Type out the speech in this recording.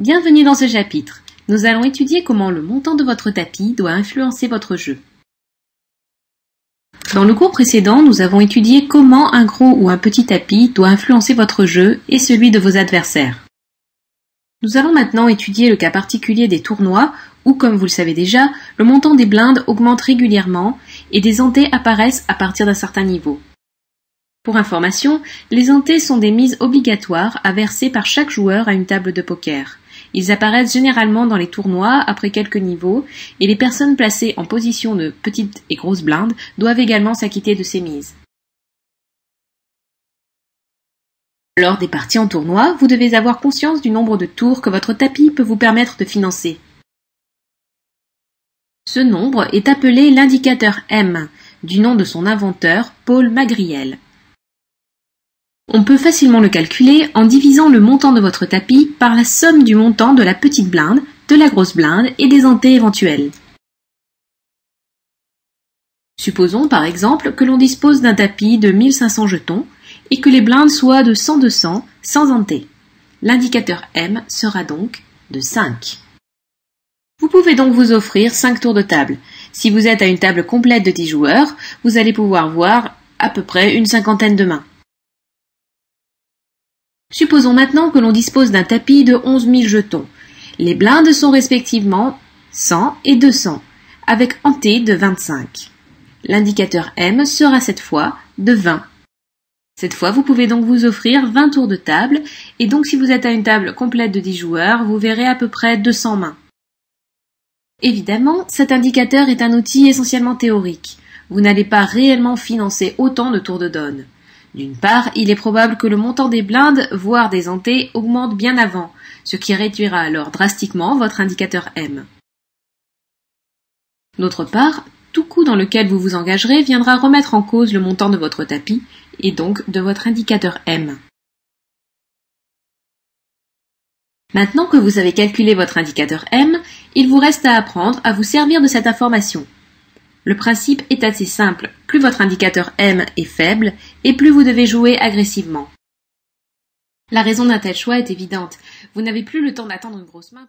Bienvenue dans ce chapitre. Nous allons étudier comment le montant de votre tapis doit influencer votre jeu. Dans le cours précédent, nous avons étudié comment un gros ou un petit tapis doit influencer votre jeu et celui de vos adversaires. Nous allons maintenant étudier le cas particulier des tournois où, comme vous le savez déjà, le montant des blindes augmente régulièrement et des ante apparaissent à partir d'un certain niveau. Pour information, les ante sont des mises obligatoires à verser par chaque joueur à une table de poker. Ils apparaissent généralement dans les tournois après quelques niveaux et les personnes placées en position de petites et grosses blindes doivent également s'acquitter de ces mises. Lors des parties en tournoi, vous devez avoir conscience du nombre de tours que votre tapis peut vous permettre de financer. Ce nombre est appelé l'indicateur M, du nom de son inventeur, Paul Magriel. On peut facilement le calculer en divisant le montant de votre tapis par la somme du montant de la petite blinde, de la grosse blinde et des ante éventuels. Supposons par exemple que l'on dispose d'un tapis de 1500 jetons et que les blindes soient de 100-200 sans ante. L'indicateur M sera donc de 5. Vous pouvez donc vous offrir 5 tours de table. Si vous êtes à une table complète de 10 joueurs, vous allez pouvoir voir à peu près une cinquantaine de mains. Supposons maintenant que l'on dispose d'un tapis de 11 000 jetons. Les blindes sont respectivement 100 et 200, avec ante de 25. L'indicateur M sera cette fois de 20. Cette fois, vous pouvez donc vous offrir 20 tours de table, et donc si vous êtes à une table complète de 10 joueurs, vous verrez à peu près 200 mains. Évidemment, cet indicateur est un outil essentiellement théorique. Vous n'allez pas réellement financer autant de tours de donne. D'une part, il est probable que le montant des blindes, voire des ante, augmente bien avant, ce qui réduira alors drastiquement votre indicateur M. D'autre part, tout coup dans lequel vous vous engagerez viendra remettre en cause le montant de votre tapis, et donc de votre indicateur M. Maintenant que vous avez calculé votre indicateur M, il vous reste à apprendre à vous servir de cette information. Le principe est assez simple, plus votre indicateur M est faible, et plus vous devez jouer agressivement. La raison d'un tel choix est évidente, vous n'avez plus le temps d'attendre une grosse main.